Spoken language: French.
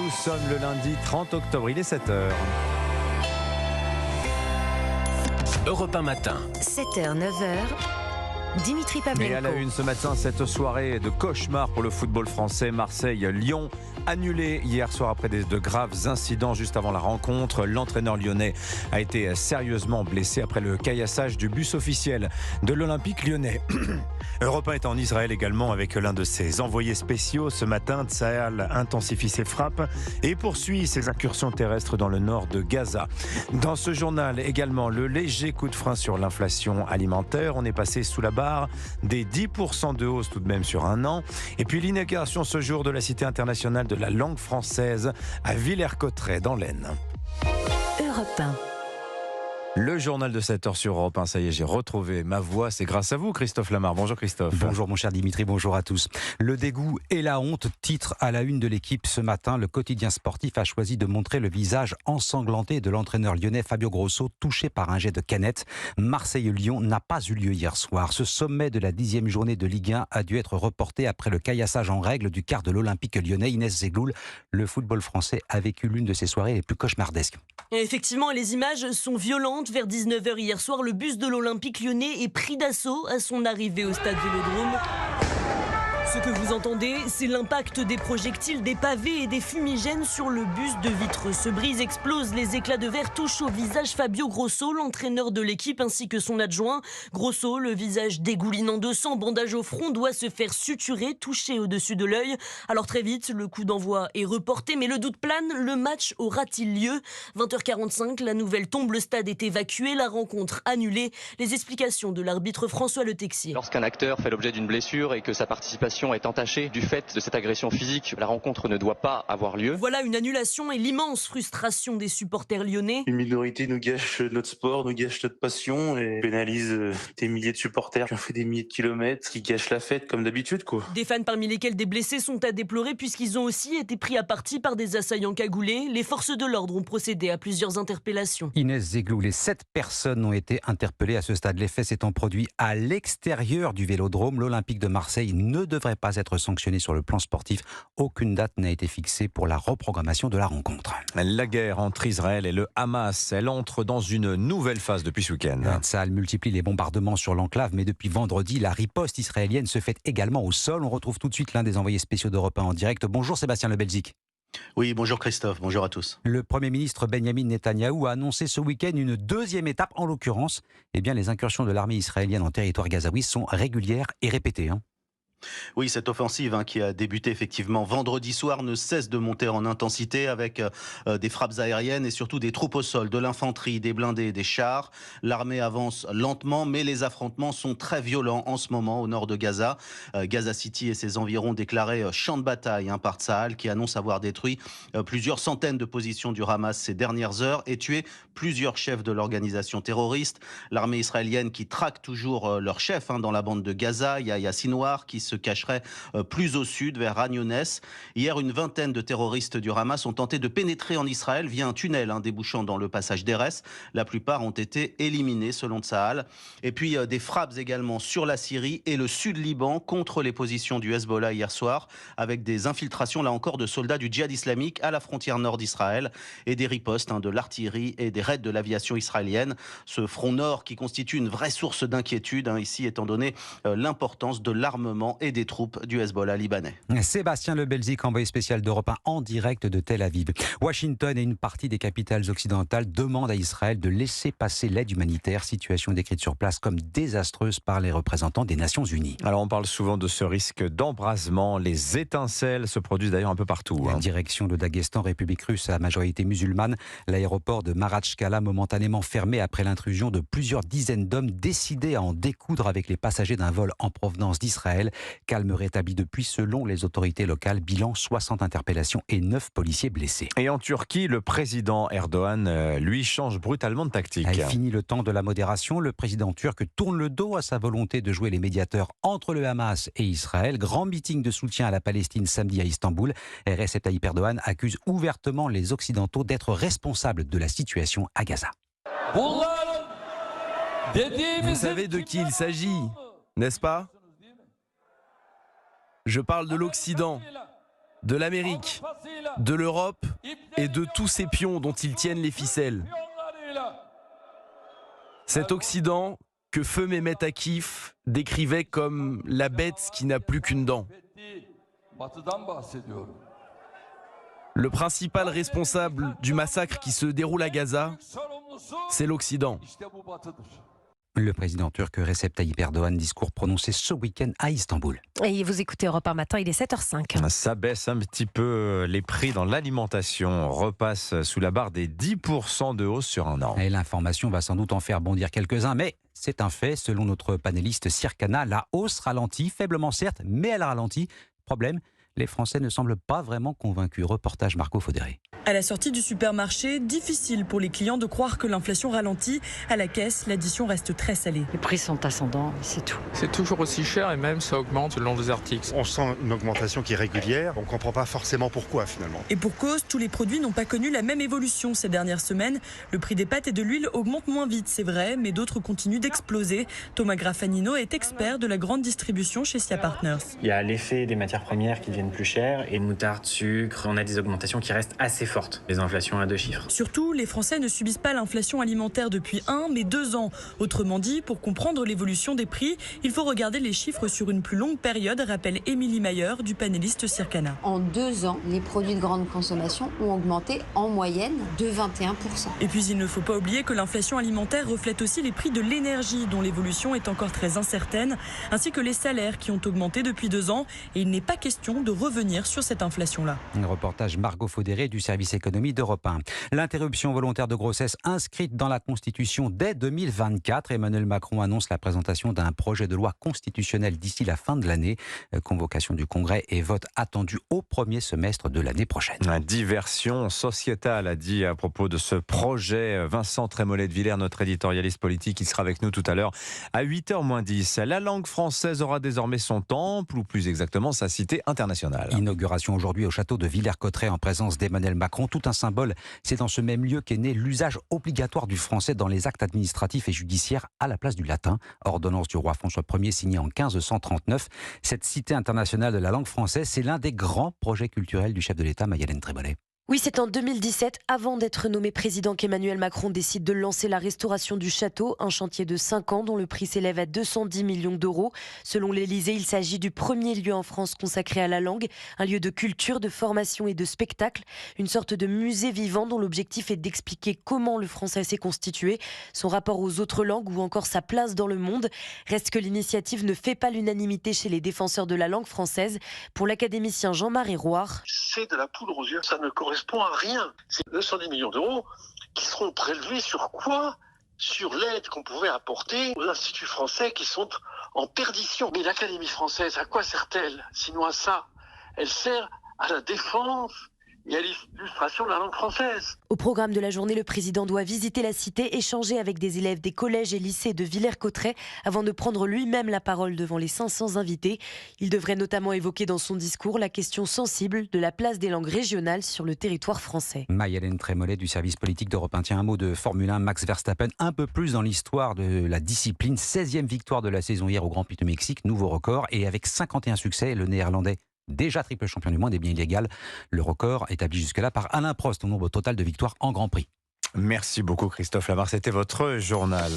Nous sommes le lundi 30 octobre, il est 7h. Europe 1 matin. 7h, 9h. Dimitri Pavlenko. Et à la une ce matin, cette soirée de cauchemar pour le football français. Marseille-Lyon annulée hier soir après de graves incidents juste avant la rencontre. L'entraîneur lyonnais a été sérieusement blessé après le caillassage du bus officiel de l'Olympique lyonnais. Europe 1 est en Israël également avec l'un de ses envoyés spéciaux. Ce matin, Tsahal intensifie ses frappes et poursuit ses incursions terrestres dans le nord de Gaza. Dans ce journal également, le léger coup de frein sur l'inflation alimentaire. On est passé sous la barre des 10% de hausse tout de même sur un an. Et puis l'inauguration ce jour de la Cité internationale de la langue française à Villers-Cotterêts dans l'Aisne. Europe 1. Le journal de 7h sur Europe 1, ça y est, j'ai retrouvé ma voix, c'est grâce à vous Christophe Lamar. Bonjour Christophe. Bonjour mon cher Dimitri, bonjour à tous. Le dégoût et la honte, titre à la une de l'équipe ce matin. Le quotidien sportif a choisi de montrer le visage ensanglanté de l'entraîneur lyonnais Fabio Grosso, touché par un jet de canette. Marseille-Lyon n'a pas eu lieu hier soir. Ce sommet de la 10e journée de Ligue 1 a dû être reporté après le caillassage en règle du quart de l'Olympique lyonnais. Inès Zegloul, le football français a vécu l'une de ses soirées les plus cauchemardesques. Et effectivement, les images sont violentes. Vers 19h hier soir, le bus de l'Olympique lyonnais est pris d'assaut à son arrivée au stade Vélodrome. Ce que vous entendez, c'est l'impact des projectiles, des pavés et des fumigènes sur le bus de vitres. Se brise, explose, les éclats de verre touchent au visage Fabio Grosso, l'entraîneur de l'équipe, ainsi que son adjoint. Grosso, le visage dégoulinant de sang, bandage au front, doit se faire suturer, touché au-dessus de l'œil. Alors très vite, le coup d'envoi est reporté, mais le doute plane, le match aura-t-il lieu ? 20h45, la nouvelle tombe, le stade est évacué, la rencontre annulée. Les explications de l'arbitre François Le Texier. Lorsqu'un acteur fait l'objet d'une blessure et que sa participation est entachée du fait de cette agression physique, la rencontre ne doit pas avoir lieu. Voilà une annulation et l'immense frustration des supporters lyonnais. Une minorité nous gâche notre sport, nous gâche notre passion et pénalise des milliers de supporters qui ont fait des milliers de kilomètres, qui gâchent la fête comme d'habitude, quoi. Des fans parmi lesquels des blessés sont à déplorer puisqu'ils ont aussi été pris à partie par des assaillants cagoulés. Les forces de l'ordre ont procédé à plusieurs interpellations. Inès Zegloul, les 7 personnes ont été interpellées à ce stade. Les faits s'étant produits à l'extérieur du Vélodrome. L'Olympique de Marseille ne devrait pas être sanctionné sur le plan sportif. Aucune date n'a été fixée pour la reprogrammation de la rencontre. La guerre entre Israël et le Hamas, elle entre dans une nouvelle phase depuis ce week-end. Tsahal multiplie les bombardements sur l'enclave, mais depuis vendredi, la riposte israélienne se fait également au sol. On retrouve tout de suite l'un des envoyés spéciaux d'Europe 1 en direct. Bonjour Sébastien Le Belzic. Oui, bonjour Christophe, bonjour à tous. Le Premier ministre Benjamin Netanyahou a annoncé ce week-end une deuxième étape. En l'occurrence, les incursions de l'armée israélienne en territoire gazaoui sont régulières et répétées. Oui, cette offensive qui a débuté effectivement vendredi soir ne cesse de monter en intensité avec des frappes aériennes et surtout des troupes au sol, de l'infanterie, des blindés, des chars. L'armée avance lentement, mais les affrontements sont très violents en ce moment au nord de Gaza. Gaza City et ses environs déclarés champ de bataille par Tsahal, qui annonce avoir détruit plusieurs centaines de positions du Hamas ces dernières heures et tué plusieurs chefs de l'organisation terroriste. L'armée israélienne qui traque toujours leur chef dans la bande de Gaza, Yahya Sinwar, qui se cacherait plus au sud, vers Khan Younes. Hier, une vingtaine de terroristes du Hamas ont tenté de pénétrer en Israël via un tunnel débouchant dans le passage d'Erez. La plupart ont été éliminés, selon Tsahal. Et puis, des frappes également sur la Syrie et le sud-Liban contre les positions du Hezbollah hier soir, avec des infiltrations, là encore, de soldats du djihad islamique à la frontière nord d'Israël et des ripostes de l'artillerie et des raids de l'aviation israélienne. Ce front nord qui constitue une vraie source d'inquiétude, ici, étant donné l'importance de l'armement et des troupes du Hezbollah libanais. Sébastien Le Belzic, envoyé spécial d'Europe 1 en direct de Tel Aviv. Washington et une partie des capitales occidentales demandent à Israël de laisser passer l'aide humanitaire, situation décrite sur place comme désastreuse par les représentants des Nations Unies. Alors on parle souvent de ce risque d'embrasement. Les étincelles se produisent d'ailleurs un peu partout. Direction le Daghestan, République russe à majorité musulmane. L'aéroport de Maratchkala momentanément fermé après l'intrusion de plusieurs dizaines d'hommes décidés à en découdre avec les passagers d'un vol en provenance d'Israël. Calme rétabli depuis, selon les autorités locales. Bilan 60 interpellations et 9 policiers blessés. Et en Turquie, le président Erdogan, lui, change brutalement de tactique. Fini le temps de la modération. Le président turc tourne le dos à sa volonté de jouer les médiateurs entre le Hamas et Israël. Grand meeting de soutien à la Palestine samedi à Istanbul. Recep Tayyip Erdogan accuse ouvertement les Occidentaux d'être responsables de la situation à Gaza. Vous savez de qui il s'agit, n'est-ce pas ? Je parle de l'Occident. de l'Amérique, de l'Europe et de tous ces pions dont ils tiennent les ficelles. Cet Occident que feu Mehmet Akif décrivait comme la bête qui n'a plus qu'une dent. Le principal responsable du massacre qui se déroule à Gaza, c'est l'Occident. Le président turc Recep Tayyip Erdogan, discours prononcé ce week-end à Istanbul. Et vous écoutez Europe 1 matin, il est 7h05. Ça baisse un petit peu les prix dans l'alimentation. On repasse sous la barre des 10% de hausse sur un an. Et l'information va sans doute en faire bondir quelques-uns, mais c'est un fait. Selon notre panéliste Circana, la hausse ralentit, faiblement certes, mais elle ralentit. Problème, les Français ne semblent pas vraiment convaincus. Reportage Marco Faudéré. À la sortie du supermarché, difficile pour les clients de croire que l'inflation ralentit. À la caisse, l'addition reste très salée. Les prix sont ascendants, c'est tout. C'est toujours aussi cher et même ça augmente selon les articles. On sent une augmentation qui est régulière, on ne comprend pas forcément pourquoi finalement. Et pour cause, tous les produits n'ont pas connu la même évolution ces dernières semaines. Le prix des pâtes et de l'huile augmente moins vite, c'est vrai, mais d'autres continuent d'exploser. Thomas Graffanino est expert de la grande distribution chez SIA Partners. Il y a l'effet des matières premières qui deviennent plus chères et moutarde, sucre, on a des augmentations qui restent assez fortes. Les inflations à 2 chiffres. Surtout, les Français ne subissent pas l'inflation alimentaire depuis 1 mais 2 ans. Autrement dit, pour comprendre l'évolution des prix, il faut regarder les chiffres sur une plus longue période, rappelle Émilie Mayer du panéliste Circana. En 2 ans, les produits de grande consommation ont augmenté en moyenne de 21%. Et puis il ne faut pas oublier que l'inflation alimentaire reflète aussi les prix de l'énergie, dont l'évolution est encore très incertaine, ainsi que les salaires qui ont augmenté depuis 2 ans. Et il n'est pas question de revenir sur cette inflation-là. Un reportage Margot Faudéré du service économie d'Europe 1. L'interruption volontaire de grossesse inscrite dans la Constitution dès 2024. Emmanuel Macron annonce la présentation d'un projet de loi constitutionnelle d'ici la fin de l'année. Convocation du Congrès et vote attendu au premier semestre de l'année prochaine. Une diversion sociétale, a dit à propos de ce projet Vincent Trémollet de Villers, notre éditorialiste politique. Il sera avec nous tout à l'heure à 8h-10. La langue française aura désormais son temple, ou plus exactement sa cité internationale. Inauguration aujourd'hui au château de Villers-Cotterêts en présence d'Emmanuel Macron. Tout un symbole. C'est dans ce même lieu qu'est né l'usage obligatoire du français dans les actes administratifs et judiciaires à la place du latin. Ordonnance du roi François Ier signée en 1539. Cette cité internationale de la langue française, c'est l'un des grands projets culturels du chef de l'État, Mayalène Trémollet. Oui, c'est en 2017, avant d'être nommé président, qu'Emmanuel Macron décide de lancer la restauration du château, un chantier de 5 ans dont le prix s'élève à 210 millions d'euros. Selon l'Élysée, il s'agit du premier lieu en France consacré à la langue, un lieu de culture, de formation et de spectacle, une sorte de musée vivant dont l'objectif est d'expliquer comment le français s'est constitué, son rapport aux autres langues ou encore sa place dans le monde. Reste que l'initiative ne fait pas l'unanimité chez les défenseurs de la langue française. Pour l'académicien Jean-Marie Roire, c'est de la poudre aux yeux, ça ne correspond à rien. C'est 210 millions d'euros qui seront prélevés sur quoi ? Sur l'aide qu'on pouvait apporter aux instituts français qui sont en perdition. Mais l'Académie française, à quoi sert-elle ? Sinon à ça, elle sert à la défense et à l'illustration de la langue française. Au programme de la journée, le président doit visiter la cité, échanger avec des élèves des collèges et lycées de Villers-Cotterêts avant de prendre lui-même la parole devant les 500 invités. Il devrait notamment évoquer dans son discours la question sensible de la place des langues régionales sur le territoire français. Mayalène Trémollet du service politique d'Europe 1. Tiens, un mot de Formule 1, Max Verstappen, un peu plus dans l'histoire de la discipline. 16e victoire de la saison hier au Grand Prix du Mexique, nouveau record. Et avec 51 succès, le Néerlandais, déjà triple champion du monde, est bien illégal. Le record établi jusque-là par Alain Prost au nombre total de victoires en Grand Prix. Merci beaucoup Christophe Lamar, c'était votre journal.